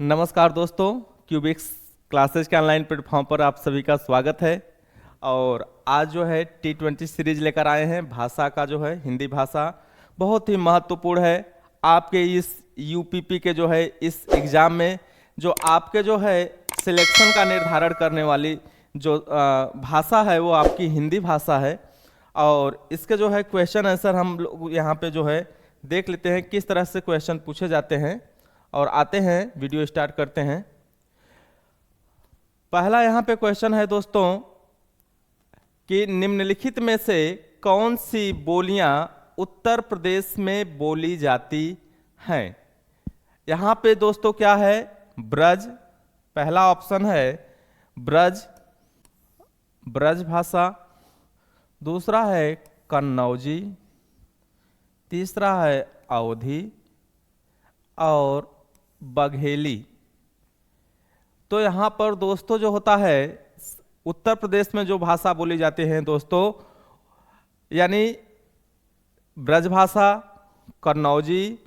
नमस्कार दोस्तों, cubics classes के ऑनलाइन प्लेटफॉर्म पर आप सभी का स्वागत है। और आज जो है T20 सीरीज लेकर आए हैं। भाषा का जो है हिंदी भाषा बहुत ही महत्वपूर्ण है आपके इस यूपीपी के जो है इस एग्ज़ाम में, जो आपके जो है सिलेक्शन का निर्धारण करने वाली जो भाषा है वो आपकी हिंदी भाषा है। और इसके जो है क्वेश्चन आंसर हम लोग यहाँ पे जो है देख लेते हैं किस तरह से क्वेश्चन पूछे जाते हैं और आते हैं। वीडियो स्टार्ट करते हैं। पहला यहाँ पे क्वेश्चन है दोस्तों कि निम्नलिखित में से कौन सी बोलियां उत्तर प्रदेश में बोली जाती हैं। यहाँ पे दोस्तों क्या है, ब्रज। पहला ऑप्शन है ब्रज, ब्रज भाषा। दूसरा है कन्नौजी। तीसरा है अवधी और बघेली। तो यहाँ पर दोस्तों जो होता है उत्तर प्रदेश में जो भाषा बोली जाती है दोस्तों, यानी ब्रज भाषा, कन्नौजी,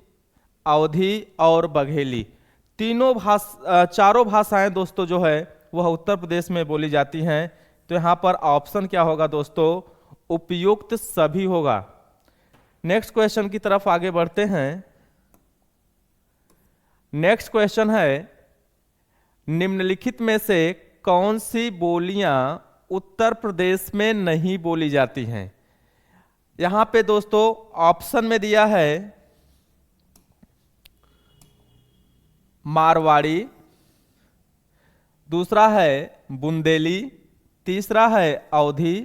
अवधी और बघेली, चारों भाषाएं दोस्तों जो है वह उत्तर प्रदेश में बोली जाती हैं। तो यहाँ पर ऑप्शन क्या होगा दोस्तों, उपयुक्त सभी होगा। नेक्स्ट क्वेश्चन की तरफ आगे बढ़ते हैं। नेक्स्ट क्वेश्चन है निम्नलिखित में से कौन सी बोलियां उत्तर प्रदेश में नहीं बोली जाती हैं। यहां पे दोस्तों ऑप्शन में दिया है मारवाड़ी, दूसरा है बुंदेली, तीसरा है अवधी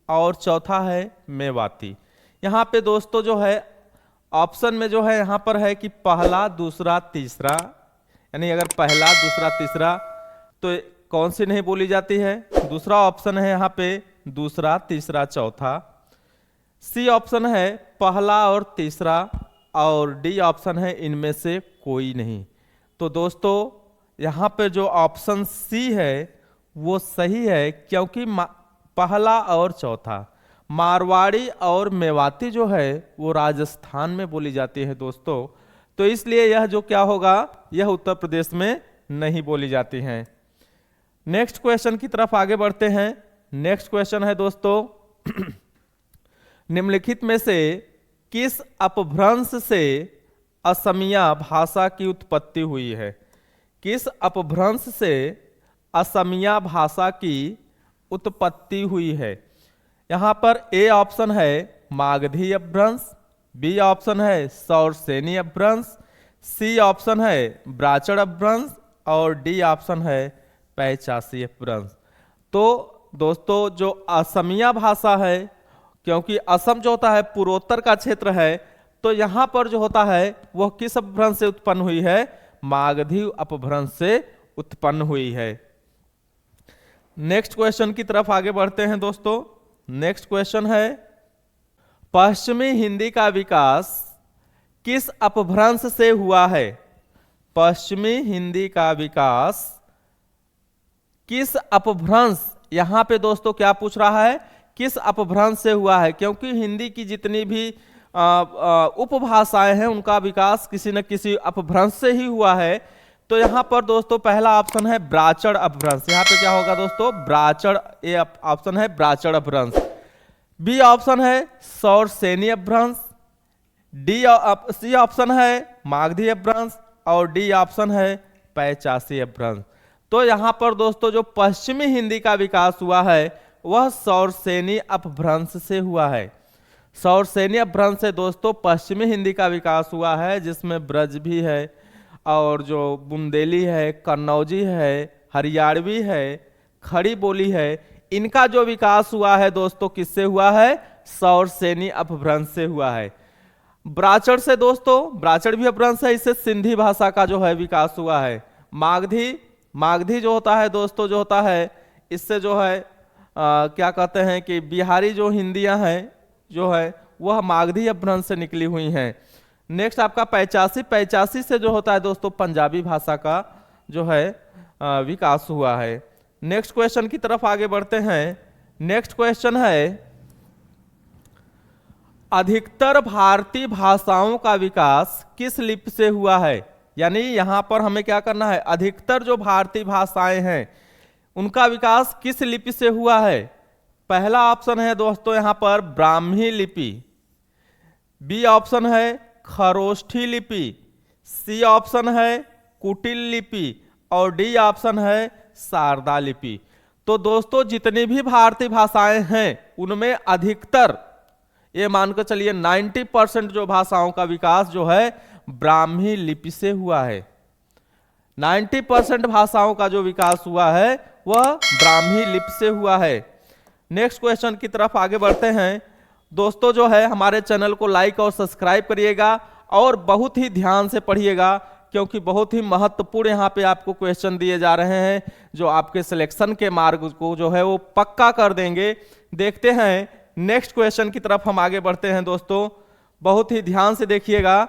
और चौथा है मेवाती। यहां पे दोस्तों जो है ऑप्शन में जो है यहाँ पर है कि पहला, दूसरा, तीसरा, यानी अगर पहला, दूसरा, तीसरा तो कौन सी नहीं बोली जाती है। दूसरा ऑप्शन है यहाँ पे दूसरा, तीसरा, चौथा। सी ऑप्शन है पहला और तीसरा, और डी ऑप्शन है इनमें से कोई नहीं। तो दोस्तों यहाँ पे जो ऑप्शन सी है वो सही है, क्योंकि पहला और चौथा, मारवाड़ी और मेवाती जो है वो राजस्थान में बोली जाती है दोस्तों। तो इसलिए यह जो क्या होगा, यह उत्तर प्रदेश में नहीं बोली जाती हैं। नेक्स्ट क्वेश्चन की तरफ आगे बढ़ते हैं। नेक्स्ट क्वेश्चन है दोस्तों निम्नलिखित में से किस अपभ्रंश से असमिया भाषा की उत्पत्ति हुई है। किस अपभ्रंश से असमिया भाषा की उत्पत्ति हुई है। यहां पर ए ऑप्शन है मागधी अपभ्रंश, बी ऑप्शन है सौरसेनी अपभ्रंश, सी ऑप्शन है ब्राचड़ अपभ्रंश और डी ऑप्शन है पैचासी अपभ्रंश। तो दोस्तों जो असमिया भाषा है, क्योंकि असम जो होता है पूर्वोत्तर का क्षेत्र है, तो यहां पर जो होता है वह किस अपभ्रंश से उत्पन्न हुई है, मागधी अपभ्रंश से उत्पन्न हुई है। नेक्स्ट क्वेश्चन की तरफ आगे बढ़ते हैं दोस्तों। नेक्स्ट क्वेश्चन है पश्चिमी हिंदी का विकास किस अपभ्रंश से हुआ है। पश्चिमी हिंदी का विकास किस अपभ्रंश, यहां पे दोस्तों क्या पूछ रहा है, किस अपभ्रंश से हुआ है, क्योंकि हिंदी की जितनी भी उपभाषाएं हैं उनका विकास किसी न किसी अपभ्रंश से ही हुआ है। तो यहां पर दोस्तों पहला ऑप्शन है ब्राचड़ अपभ्रंश। यहां पे क्या होगा दोस्तों, ब्राचड़, ए ऑप्शन है ब्राचड़ अपभ्रंश। बी ऑप्शन है सौरसेनी अपभ्रंश, सी ऑप्शन है मागधी अपभ्रंश और डी ऑप्शन है पैचासी अपभ्रंश। तो यहां पर दोस्तों जो पश्चिमी हिंदी का विकास हुआ है वह सौरसेनी अपभ्रंश से हुआ है। सौरसेनी अपभ्रंश से दोस्तों पश्चिमी हिंदी का विकास हुआ है, जिसमें ब्रज भी है और जो बुंदेली है, कन्नौजी है, हरियाणवी है, खड़ी बोली है, इनका जो विकास हुआ है दोस्तों किससे हुआ है, सौरसेनी अपभ्रंश से हुआ है। ब्राचड़ से दोस्तों, ब्राचड़ भी अपभ्रंश है, इससे सिंधी भाषा का जो है विकास हुआ है। मागधी जो होता है दोस्तों, जो होता है इससे जो है क्या कहते हैं कि बिहारी जो हिंदियां हैं जो है वह मागधी अपभ्रंश से निकली हुई हैं। नेक्स्ट आपका पैचासी से जो होता है दोस्तों पंजाबी भाषा का जो है विकास हुआ है। नेक्स्ट क्वेश्चन की तरफ आगे बढ़ते हैं। नेक्स्ट क्वेश्चन है अधिकतर भारतीय भाषाओं का विकास किस लिपि से हुआ है? यानी यहां पर हमें क्या करना है, अधिकतर जो भारतीय भाषाएं हैं उनका विकास किस लिपि से हुआ है। पहला ऑप्शन है दोस्तों यहां पर ब्राह्मी लिपि, बी ऑप्शन है खरोष्ठी लिपि, सी ऑप्शन है कुटिल लिपि और डी ऑप्शन है शारदा लिपि। तो दोस्तों जितनी भी भारतीय भाषाएं हैं उनमें अधिकतर ये मानकर चलिए 90% जो भाषाओं का विकास जो है ब्राह्मी लिपि से हुआ है। 90% भाषाओं का जो विकास हुआ है वह ब्राह्मी लिपि से हुआ है। नेक्स्ट क्वेश्चन की तरफ आगे बढ़ते हैं दोस्तों। जो है हमारे चैनल को लाइक और सब्सक्राइब करिएगा और बहुत ही ध्यान से पढ़िएगा, क्योंकि बहुत ही महत्वपूर्ण यहाँ पे आपको क्वेश्चन दिए जा रहे हैं जो आपके सिलेक्शन के मार्ग को जो है वो पक्का कर देंगे। देखते हैं नेक्स्ट क्वेश्चन की तरफ हम आगे बढ़ते हैं दोस्तों, बहुत ही ध्यान से देखिएगा।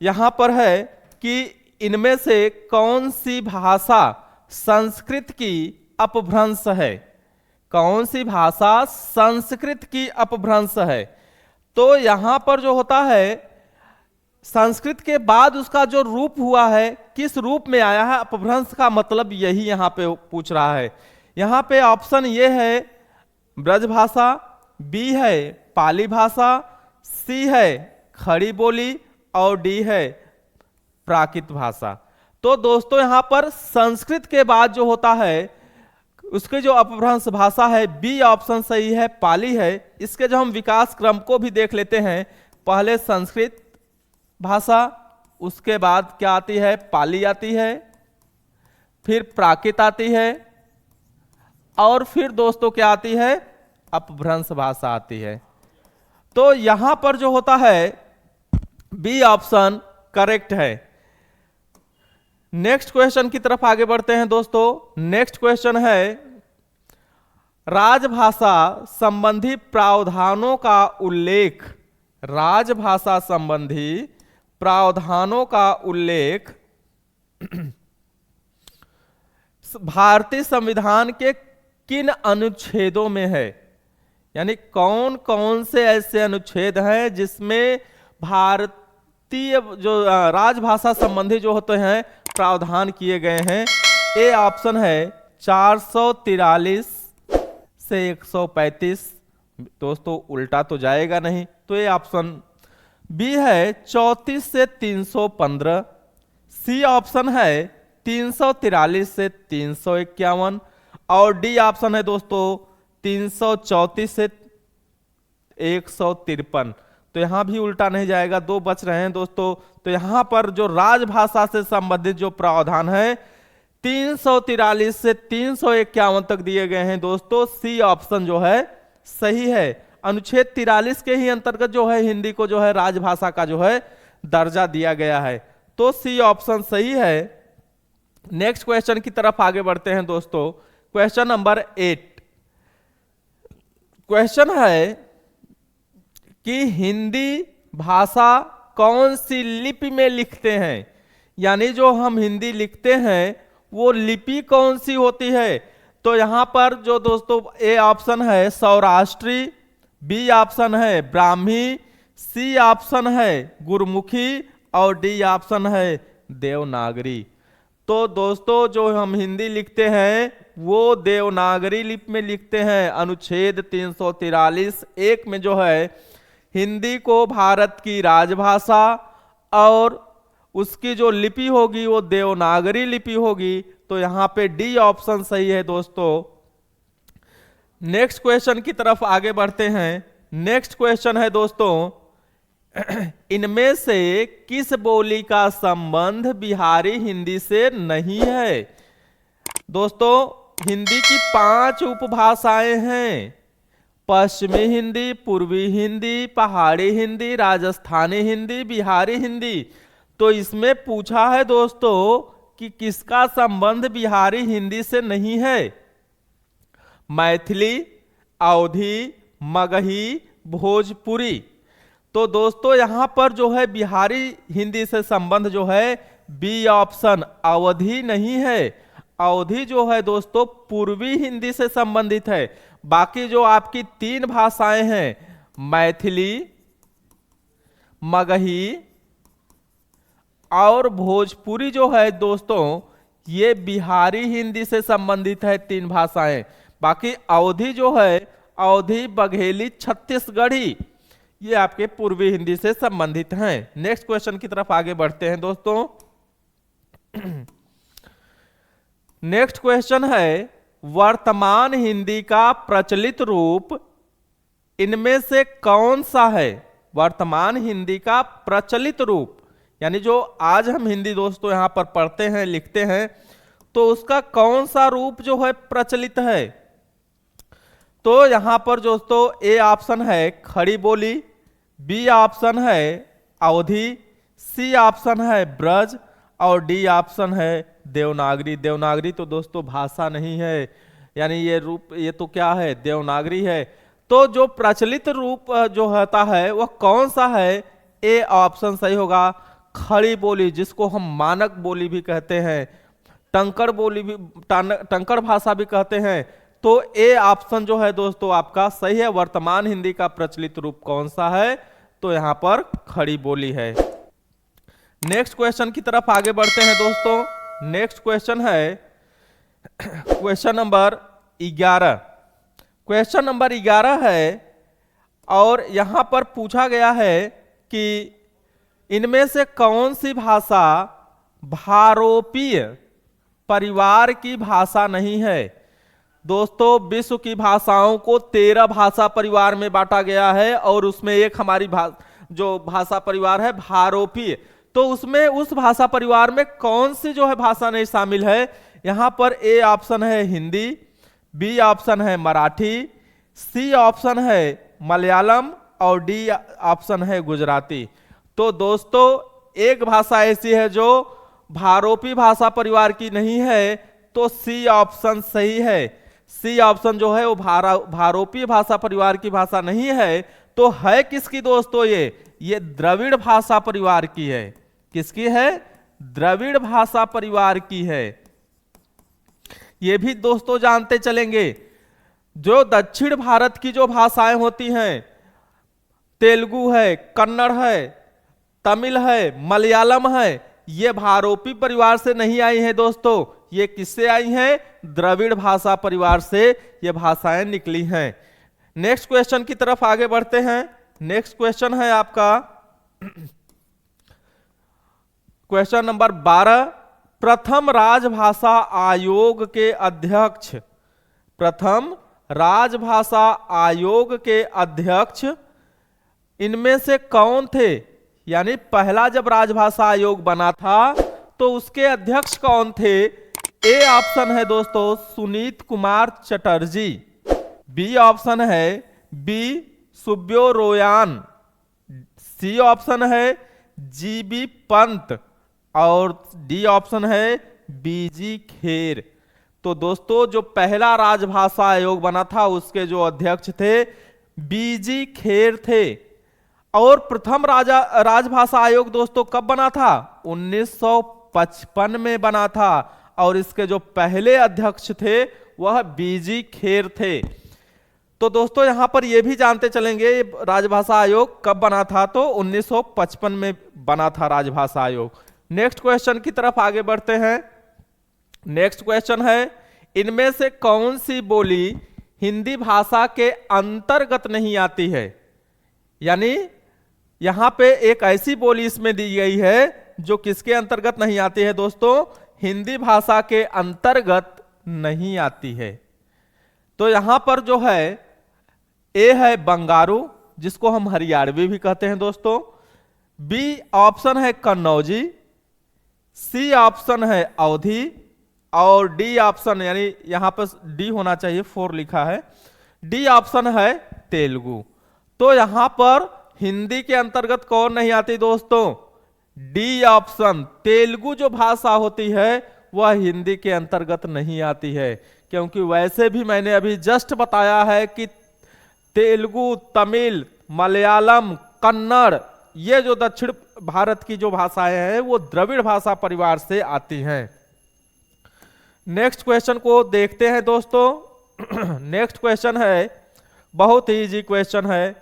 यहाँ पर है कि इनमें से कौन सी भाषा संस्कृत की अपभ्रंश है, कौन सी भाषा संस्कृत की अपभ्रंश है। तो यहां पर जो होता है संस्कृत के बाद उसका जो रूप हुआ है किस रूप में आया है, अपभ्रंश का मतलब यही यहां पे पूछ रहा है। यहां पे ऑप्शन ये है ब्रज भाषा, बी है पाली भाषा, सी है खड़ी बोली और डी है प्राकृत भाषा। तो दोस्तों यहां पर संस्कृत के बाद जो होता है उसके जो अपभ्रंश भाषा है बी ऑप्शन सही है, पाली है। इसके जो हम विकास क्रम को भी देख लेते हैं, पहले संस्कृत भाषा, उसके बाद क्या आती है पाली आती है, फिर प्राकृत आती है और फिर दोस्तों क्या आती है अपभ्रंश भाषा आती है। तो यहां पर जो होता है बी ऑप्शन करेक्ट है। नेक्स्ट क्वेश्चन की तरफ आगे बढ़ते हैं दोस्तों। नेक्स्ट क्वेश्चन है राजभाषा संबंधी प्रावधानों का उल्लेख, राजभाषा संबंधी प्रावधानों का उल्लेख भारतीय संविधान के किन अनुच्छेदों में है, यानी कौन कौन से ऐसे अनुच्छेद हैं जिसमें भारतीय जो राजभाषा संबंधी जो होते हैं प्रावधान किए गए हैं। ए ऑप्शन है 443 से 135, दोस्तों उल्टा तो जाएगा नहीं, तो ये ऑप्शन बी है 34 से 315, सी ऑप्शन है 343 से 351 और डी ऑप्शन है दोस्तों 334 से 153। तो यहां भी उल्टा नहीं जाएगा, दो बच रहे हैं दोस्तों। तो यहां पर जो राजभाषा से संबंधित जो प्रावधान है 343 से 351 तक दिए गए हैं दोस्तों। सी ऑप्शन जो है सही है। अनुच्छेद 43 के ही अंतर्गत जो है हिंदी को जो है राजभाषा का जो है दर्जा दिया गया है, तो सी ऑप्शन सही है। नेक्स्ट क्वेश्चन की तरफ आगे बढ़ते हैं दोस्तों। क्वेश्चन नंबर 8 क्वेश्चन है कि हिंदी भाषा कौन सी लिपि में लिखते हैं, यानी जो हम हिंदी लिखते हैं वो लिपि कौन सी होती है। तो यहां पर जो दोस्तों ए ऑप्शन है सौराष्ट्री, बी ऑप्शन है ब्राह्मी, सी ऑप्शन है गुरमुखी और डी ऑप्शन है देवनागरी। तो दोस्तों जो हम हिंदी लिखते हैं वो देवनागरी लिपि में लिखते हैं। अनुच्छेद 343 एक में जो है हिंदी को भारत की राजभाषा और उसकी जो लिपि होगी वो देवनागरी लिपि होगी। तो यहां पे डी ऑप्शन सही है दोस्तों। नेक्स्ट क्वेश्चन की तरफ आगे बढ़ते हैं। नेक्स्ट क्वेश्चन है दोस्तों इनमें से किस बोली का संबंध बिहारी हिंदी से नहीं है। दोस्तों हिंदी की 5 उपभाषाएं हैं, पश्चिमी हिंदी, पूर्वी हिंदी, पहाड़ी हिंदी, राजस्थानी हिंदी, बिहारी हिंदी। तो इसमें पूछा है दोस्तों कि किसका संबंध बिहारी हिंदी से नहीं है। मैथिली, अवधी, मगही, भोजपुरी। तो दोस्तों यहां पर जो है बिहारी हिंदी से संबंध जो है बी ऑप्शन अवधी नहीं है। अवधी जो है दोस्तों पूर्वी हिंदी से संबंधित है। बाकी जो आपकी 3 भाषाएं हैं मैथिली, मगही और भोजपुरी जो है दोस्तों ये बिहारी हिंदी से संबंधित है, 3 भाषाएं। बाकी अवधी जो है, अवधी, बघेली, छत्तीसगढ़ी, ये आपके पूर्वी हिंदी से संबंधित हैं। नेक्स्ट क्वेश्चन की तरफ आगे बढ़ते हैं दोस्तों। नेक्स्ट क्वेश्चन है वर्तमान हिंदी का प्रचलित रूप इनमें से कौन सा है? वर्तमान हिंदी का प्रचलित रूप यानी जो आज हम हिंदी दोस्तों यहां पर पढ़ते हैं, लिखते हैं, तो उसका कौन सा रूप जो है प्रचलित है? तो यहां पर दोस्तों ए ऑप्शन है खड़ी बोली, बी ऑप्शन है अवधी, सी ऑप्शन है ब्रज और डी ऑप्शन है देवनागरी। देवनागरी तो दोस्तों भाषा नहीं है, यानी ये रूप, ये तो क्या है, देवनागरी है। तो जो प्रचलित रूप जो होता है वह कौन सा है? ए ऑप्शन सही होगा, खड़ी बोली, जिसको हम मानक बोली भी कहते हैं, टंकड़ बोली भी, टंकड़ भाषा भी कहते हैं। तो ए ऑप्शन जो है दोस्तों आपका सही है। वर्तमान हिंदी का प्रचलित रूप कौन सा है? तो यहां पर खड़ी बोली है। नेक्स्ट क्वेश्चन की तरफ आगे बढ़ते हैं दोस्तों। नेक्स्ट क्वेश्चन है क्वेश्चन नंबर 11। क्वेश्चन नंबर 11 है और यहां पर पूछा गया है कि इनमें से कौन सी भाषा भारोपीय परिवार की भाषा नहीं है? दोस्तों विश्व की भाषाओं को 13 भाषा परिवार में बांटा गया है और उसमें एक हमारी जो भाषा परिवार है भारोपीय, तो उसमें उस भाषा परिवार में कौन सी जो है भाषा नहीं शामिल है? यहां पर ए ऑप्शन है हिंदी, बी ऑप्शन है मराठी, सी ऑप्शन है मलयालम और डी ऑप्शन है गुजराती। तो दोस्तों एक भाषा ऐसी है जो भारोपी भाषा परिवार की नहीं है, तो सी ऑप्शन सही है। सी ऑप्शन जो है वो भारोपी भाषा परिवार की भाषा नहीं है, तो है किसकी दोस्तों? ये द्रविड़ भाषा परिवार की है। किसकी है? द्रविड़ भाषा परिवार की है। ये भी दोस्तों जानते चलेंगे, जो दक्षिण भारत की जो भाषाएं होती हैं, तेलुगु है, कन्नड़ है, तमिल है, मलयालम है, ये भारोपी परिवार से नहीं आई हैं दोस्तों। ये किससे आई हैं? द्रविड़ भाषा परिवार से ये भाषाएं निकली हैं। नेक्स्ट क्वेश्चन की तरफ आगे बढ़ते हैं। नेक्स्ट क्वेश्चन है आपका क्वेश्चन नंबर 12। प्रथम राजभाषा आयोग के अध्यक्ष, प्रथम राजभाषा आयोग के अध्यक्ष इनमें से कौन थे? यानी पहला जब राजभाषा आयोग बना था तो उसके अध्यक्ष कौन थे? ए ऑप्शन है दोस्तों सुनीत कुमार चटर्जी, बी ऑप्शन है बी सुब्यो रोयान, सी ऑप्शन है जीबी पंत और डी ऑप्शन है बीजी खेर। तो दोस्तों जो पहला राजभाषा आयोग बना था उसके जो अध्यक्ष थे बीजी खेर थे। और प्रथम राजभाषा आयोग दोस्तों कब बना था? 1955 में बना था और इसके जो पहले अध्यक्ष थे वह बीजी खेर थे। तो दोस्तों यहां पर यह भी जानते चलेंगे राजभाषा आयोग कब बना था, तो 1955 में बना था राजभाषा आयोग। नेक्स्ट क्वेश्चन की तरफ आगे बढ़ते हैं। नेक्स्ट क्वेश्चन है इनमें से कौन सी बोली हिंदी भाषा के अंतर्गत नहीं आती है? यानी यहां पे एक ऐसी बोली इसमें दी गई है जो किसके अंतर्गत नहीं आती है दोस्तों? हिंदी भाषा के अंतर्गत नहीं आती है। तो यहां पर जो है ए है बंगारू, जिसको हम हरियाणवी भी कहते हैं दोस्तों, बी ऑप्शन है कन्नौजी, सी ऑप्शन है अवधी और डी ऑप्शन, यानी यहां पर डी होना चाहिए, 4 लिखा है, डी ऑप्शन है तेलुगु। तो यहां पर हिंदी के अंतर्गत कौन नहीं आती दोस्तों? डी ऑप्शन, तेलुगु जो भाषा होती है वह हिंदी के अंतर्गत नहीं आती है, क्योंकि वैसे भी मैंने अभी जस्ट बताया है कि तेलुगु, तमिल, मलयालम, कन्नड़, ये जो दक्षिण भारत की जो भाषाएं हैं वो द्रविड़ भाषा परिवार से आती हैं। नेक्स्ट क्वेश्चन को देखते हैं दोस्तों। नेक्स्ट क्वेश्चन है बहुत ही इजी क्वेश्चन है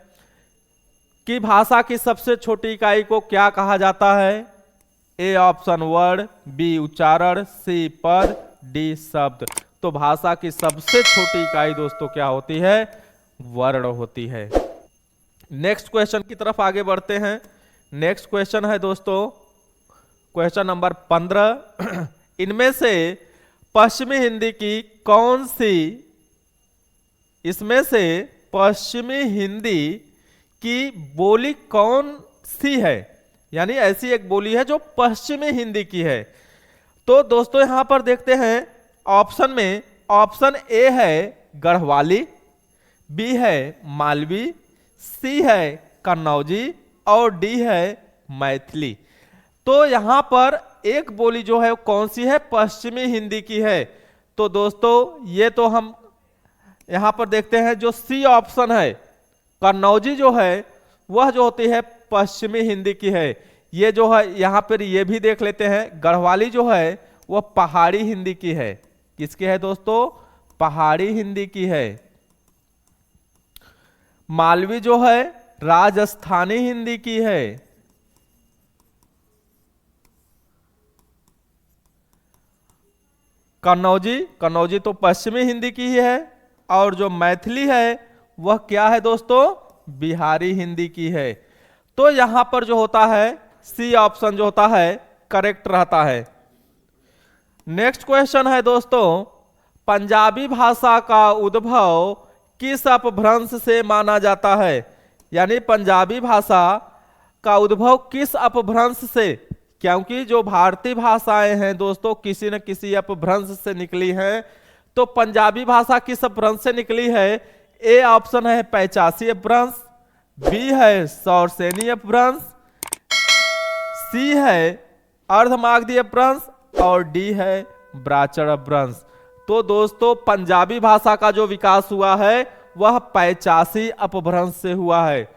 कि भाषा की सबसे छोटी इकाई को क्या कहा जाता है? ए ऑप्शन वर्ड, बी उच्चारण, सी पद, डी शब्द। तो भाषा की सबसे छोटी इकाई दोस्तों क्या होती है? वर्ण होती है। नेक्स्ट क्वेश्चन की तरफ आगे बढ़ते हैं। नेक्स्ट क्वेश्चन है दोस्तों क्वेश्चन नंबर 15। इनमें से पश्चिमी हिंदी की कौन सी, इसमें से पश्चिमी हिंदी की बोली कौन सी है? यानी ऐसी एक बोली है जो पश्चिमी हिंदी की है। तो दोस्तों यहां पर देखते हैं ऑप्शन में, ऑप्शन ए है गढ़वाली, बी है मालवी, सी है कन्नौजी और डी है मैथिली। तो यहां पर एक बोली जो है कौन सी है? पश्चिमी हिंदी की है। तो दोस्तों ये तो हम यहां पर देखते हैं जो सी ऑप्शन है कन्नौजी जो है वह जो होती है पश्चिमी हिंदी की है। ये जो है यहां पर ये भी देख लेते हैं गढ़वाली जो है वह पहाड़ी हिंदी की है। किसकी है दोस्तों? पहाड़ी हिंदी की है। मालवी जो है राजस्थानी हिंदी की है। कन्नौजी तो पश्चिमी हिंदी की ही है। और जो मैथिली है वह क्या है दोस्तों? बिहारी हिंदी की है। तो यहां पर जो होता है सी ऑप्शन जो होता है करेक्ट रहता है। नेक्स्ट क्वेश्चन है दोस्तों पंजाबी भाषा का उद्भव किस अपभ्रंश से माना जाता है? यानी पंजाबी भाषा का उद्भव किस अपभ्रंश से? क्योंकि जो भारतीय भाषाएं हैं दोस्तों किसी न किसी अपभ्रंश से निकली हैं। तो पंजाबी भाषा किस अपभ्रंश से निकली है? ए ऑप्शन है पैचासी अपभ्रंश, बी है सौरसेनी अपभ्रंश, सी है अर्धमागधी अपभ्रंश और डी है ब्राह्मण अपभ्रंश। तो दोस्तों पंजाबी भाषा का जो विकास हुआ है वह पैचासी अपभ्रंश से हुआ है।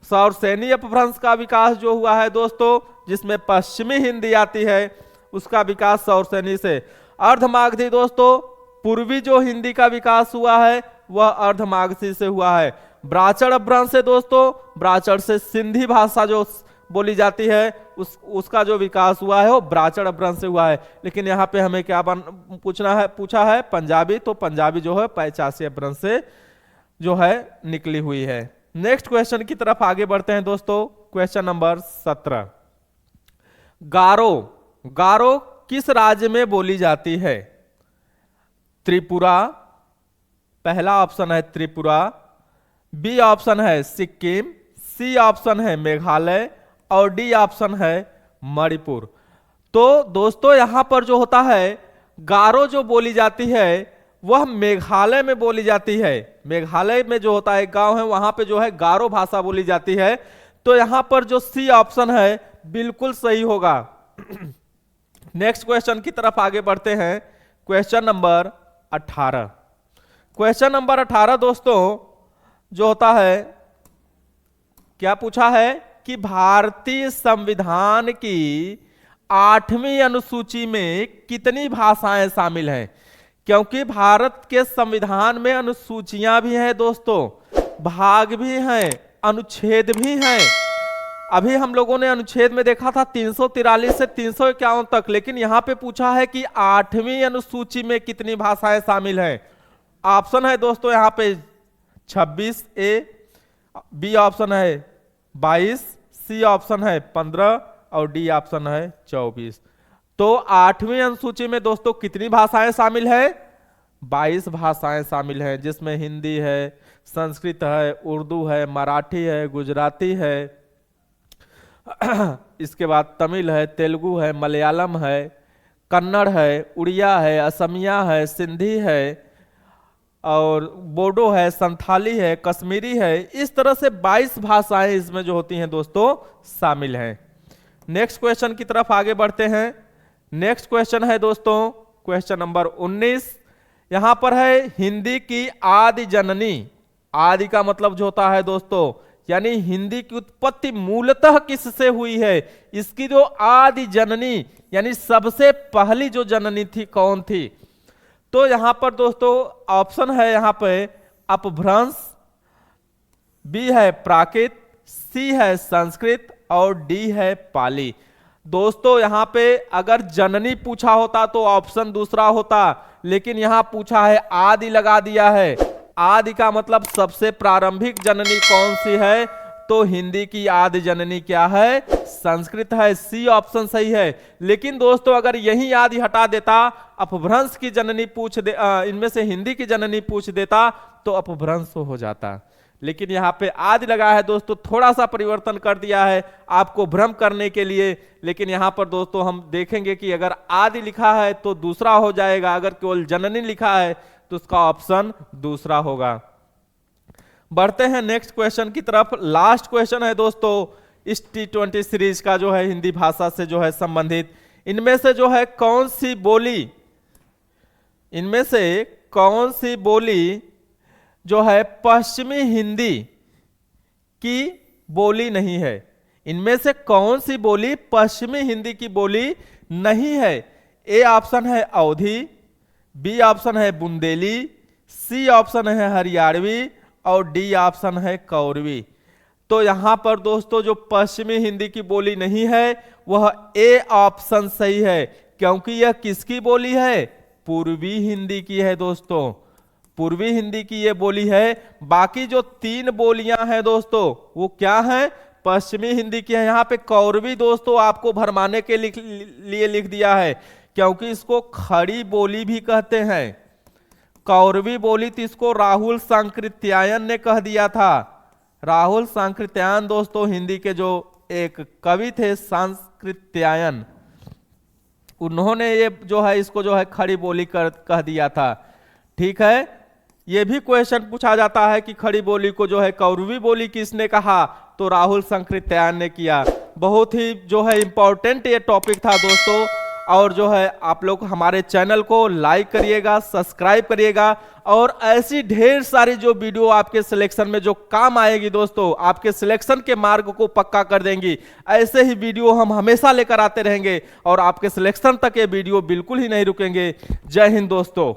सौरसेनी अपभ्रंश का विकास जो हुआ है दोस्तों जिसमें पश्चिमी हिंदी आती है उसका विकास सौरसेनी से। अर्धमागधी दोस्तों पूर्वी जो हिंदी का विकास हुआ है वह अर्धमागधी से हुआ है। ब्राह्मण अपभ्रंश से दोस्तों ब्राह्मण से सिंधी भाषा जो बोली जाती है उसका जो विकास हुआ है वो ब्राह्मण अपभ्रंश से हुआ है। लेकिन यहाँ पे हमें क्या पूछा है पंजाबी, तो पंजाबी जो है पैचासी अपभ्रंश से जो है निकली हुई है। नेक्स्ट क्वेश्चन की तरफ आगे बढ़ते हैं दोस्तों क्वेश्चन नंबर 17। गारो किस राज्य में बोली जाती है? त्रिपुरा, पहला ऑप्शन है त्रिपुरा, बी ऑप्शन है सिक्किम, सी ऑप्शन है मेघालय और डी ऑप्शन है मणिपुर। तो दोस्तों यहां पर जो होता है गारो जो बोली जाती है वह मेघालय में बोली जाती है। मेघालय में जो होता है गांव है वहां पे जो है गारो भाषा बोली जाती है। तो यहां पर जो सी ऑप्शन है बिल्कुल सही होगा। नेक्स्ट क्वेश्चन की तरफ आगे बढ़ते हैं क्वेश्चन नंबर 18। क्वेश्चन नंबर 18 दोस्तों जो होता है क्या पूछा है कि भारतीय संविधान की 8वीं अनुसूची में कितनी भाषाएं शामिल हैं? क्योंकि भारत के संविधान में अनुसूचियां भी हैं दोस्तों, भाग भी हैं, अनुच्छेद भी हैं। अभी हम लोगों ने अनुच्छेद में देखा था 343 से 351 तक, लेकिन यहां पे पूछा है कि 8वीं अनुसूची में कितनी भाषाएं शामिल हैं। ऑप्शन है दोस्तों यहां पे 26 ए, बी ऑप्शन है 22, सी ऑप्शन है 15 और डी ऑप्शन है 24। तो 8वीं अनुसूची में दोस्तों कितनी भाषाएं शामिल है? 22 भाषाएं शामिल हैं, जिसमें हिंदी है, संस्कृत है, उर्दू है, मराठी है, गुजराती है, इसके बाद तमिल है, तेलुगु है, मलयालम है, कन्नड़ है, उड़िया है, असमिया है, सिंधी है और बोडो है, संथाली है, कश्मीरी है। इस तरह से 22 भाषाएं इसमें जो होती हैं दोस्तों शामिल हैं। नेक्स्ट क्वेश्चन की तरफ आगे बढ़ते हैं। नेक्स्ट क्वेश्चन है दोस्तों क्वेश्चन नंबर 19। यहां पर है हिंदी की आदि जननी। आदि का मतलब जो होता है दोस्तों यानी हिंदी की उत्पत्ति मूलतः किससे हुई है, इसकी जो आदि जननी यानी सबसे पहली जो जननी थी कौन थी? तो यहां पर दोस्तों ऑप्शन है यहां पे अपभ्रंश, बी है प्राकृत, सी है संस्कृत और डी है पाली। दोस्तों यहाँ पे अगर जननी पूछा होता तो ऑप्शन दूसरा होता, लेकिन यहाँ पूछा है आदि लगा दिया है। आदि का मतलब सबसे प्रारंभिक जननी कौन सी है, तो हिंदी की आदि जननी क्या है, संस्कृत है। सी ऑप्शन सही है। लेकिन दोस्तों अगर यही आदि हटा देता, अपभ्रंश की जननी पूछ दे, इनमें से हिंदी की जननी पूछ देता तो अपभ्रंश हो जाता। लेकिन यहाँ पे आदि लगा है दोस्तों, थोड़ा सा परिवर्तन कर दिया है आपको भ्रम करने के लिए। लेकिन यहाँ पर दोस्तों हम देखेंगे कि अगर आदि लिखा है तो दूसरा हो जाएगा, अगर केवल जननी लिखा है तो उसका ऑप्शन दूसरा होगा। बढ़ते हैं नेक्स्ट क्वेश्चन की तरफ। लास्ट क्वेश्चन है दोस्तों इस T20 सीरीज का, जो है हिंदी भाषा से जो है संबंधित। इनमें से जो है कौन सी बोली, इनमें से कौन सी बोली जो है पश्चिमी हिंदी की बोली नहीं है। इनमें से कौन सी बोली पश्चिमी हिंदी की बोली नहीं है। ए ऑप्शन है अवधी, बी ऑप्शन है बुंदेली, सी ऑप्शन है हरियाणवी और डी ऑप्शन है कौरवी। तो यहां पर दोस्तों जो पश्चिमी हिंदी की बोली नहीं है वह ए ऑप्शन सही है, क्योंकि यह किसकी बोली है, पूर्वी हिंदी की है दोस्तों, पूर्वी हिंदी की ये बोली है। बाकी जो तीन बोलियां हैं दोस्तों वो क्या हैं, पश्चिमी हिंदी की है। यहाँ पे कौरवी दोस्तों आपको भरमाने के लिए लिख दिया है, क्योंकि इसको खड़ी बोली भी कहते हैं। कौरवी बोली तो इसको राहुल सांकृत्यायन ने कह दिया था। राहुल सांकृत्यायन दोस्तों हिंदी के जो एक कवि थे सांकृत्यायन, उन्होंने ये जो है इसको जो है खड़ी बोली कह दिया था। ठीक है, ये भी क्वेश्चन पूछा जाता है कि खड़ी बोली को जो है कौरवी बोली किसने कहा, तो राहुल सांकृत्यायन ने किया। बहुत ही जो है इंपॉर्टेंट ये टॉपिक था दोस्तों। और जो है आप लोग हमारे चैनल को लाइक करिएगा, सब्सक्राइब करिएगा, और ऐसी ढेर सारी जो वीडियो आपके सिलेक्शन में जो काम आएगी दोस्तों, आपके सिलेक्शन के मार्ग को पक्का कर देंगी, ऐसे ही वीडियो हम हमेशा लेकर आते रहेंगे और आपके सिलेक्शन तक ये वीडियो बिल्कुल ही नहीं रुकेंगे। जय हिंद दोस्तों।